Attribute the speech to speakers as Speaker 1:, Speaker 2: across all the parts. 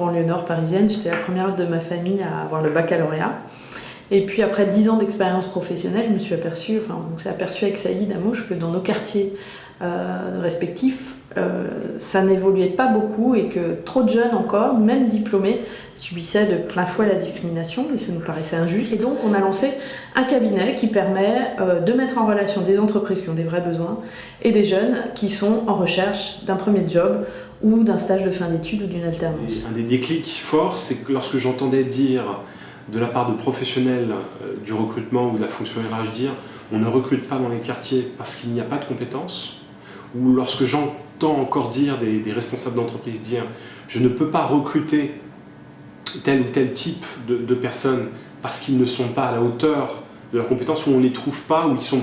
Speaker 1: banlieue nord parisienne. J'étais la première de ma famille à avoir le baccalauréat. Et puis après 10 ans d'expérience professionnelle, je me suis aperçue, on s'est aperçu avec Saïd Amouche que dans nos quartiers respectifs, ça n'évoluait pas beaucoup et que trop de jeunes encore, même diplômés, subissaient de plein fouet la discrimination et ça nous paraissait injuste. Et donc on a lancé un cabinet qui permet de mettre en relation des entreprises qui ont des vrais besoins et des jeunes qui sont en recherche d'un premier job ou d'un stage de fin d'études ou d'une alternance.
Speaker 2: Un des déclics forts, c'est que lorsque j'entendais dire de la part de professionnels du recrutement ou de la fonction RH dire on ne recrute pas dans les quartiers parce qu'il n'y a pas de compétences, ou lorsque j'entends encore dire des responsables d'entreprise dire je ne peux pas recruter tel ou tel type de personnes parce qu'ils ne sont pas à la hauteur de leurs compétences, ou on ne les trouve pas, ou ils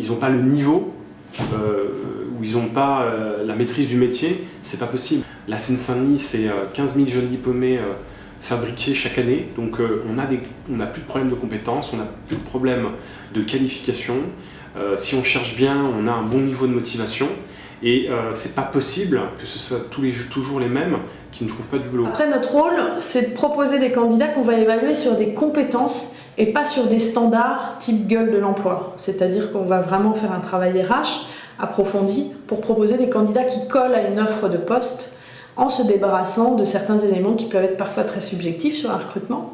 Speaker 2: n'ont pas le niveau, où ils n'ont pas la maîtrise du métier, c'est pas possible. La Seine-Saint-Denis, c'est 15 000 jeunes diplômés fabriqués chaque année, donc on n'a plus de problème de compétences, on n'a plus de problème de qualification. Si on cherche bien, on a un bon niveau de motivation et c'est pas possible que ce soit toujours les mêmes qui ne trouvent pas du boulot.
Speaker 1: Après, notre rôle, c'est de proposer des candidats qu'on va évaluer sur des compétences et pas sur des standards type gueule de l'emploi. C'est-à-dire qu'on va vraiment faire un travail RH approfondi pour proposer des candidats qui collent à une offre de poste en se débarrassant de certains éléments qui peuvent être parfois très subjectifs sur un recrutement.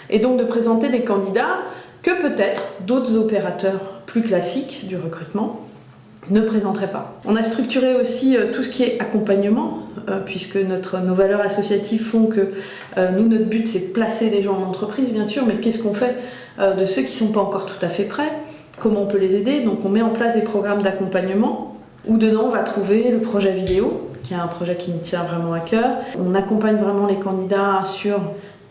Speaker 1: Et donc de présenter des candidats que peut-être d'autres opérateurs plus classiques du recrutement ne présenteraient pas. On a structuré aussi tout ce qui est accompagnement, puisque nos valeurs associatives font que notre but c'est de placer des gens en entreprise bien sûr, mais qu'est-ce qu'on fait de ceux qui ne sont pas encore tout à fait prêts? Comment on peut les aider? Donc on met en place des programmes d'accompagnement où dedans on va trouver le projet vidéo, qui est un projet qui nous tient vraiment à cœur. On accompagne vraiment les candidats sur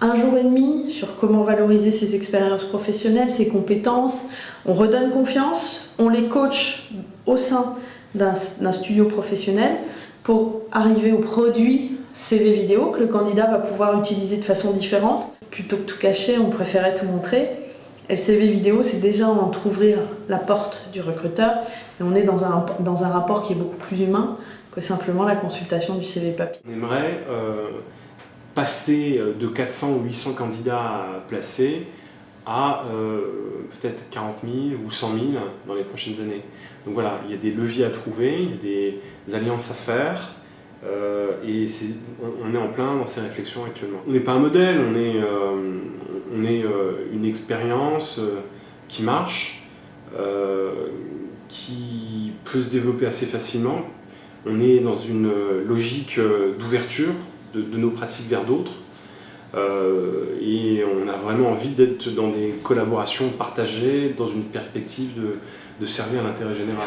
Speaker 1: 1 jour et demi, sur comment valoriser ses expériences professionnelles, ses compétences. On redonne confiance, on les coach au sein d'un studio professionnel pour arriver au produit CV vidéo que le candidat va pouvoir utiliser de façon différente. Plutôt que tout cacher, on préférait tout montrer. Et le CV vidéo, c'est déjà entrouvrir la porte du recruteur et on est dans un rapport qui est beaucoup plus humain que simplement la consultation du CV papier.
Speaker 2: On aimerait passer de 400 ou 800 candidats placés à peut-être 40 000 ou 100 000 dans les prochaines années. Donc voilà, il y a des leviers à trouver, il y a des alliances à faire et on est en plein dans ces réflexions actuellement. On n'est pas un modèle, on est une expérience qui marche, qui peut se développer assez facilement. On est dans une logique d'ouverture de nos pratiques vers d'autres et on a vraiment envie d'être dans des collaborations partagées dans une perspective de servir l'intérêt général.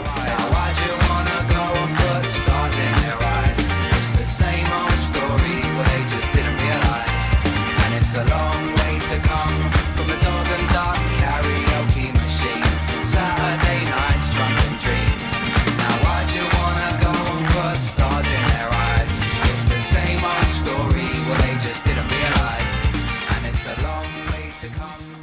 Speaker 3: To come.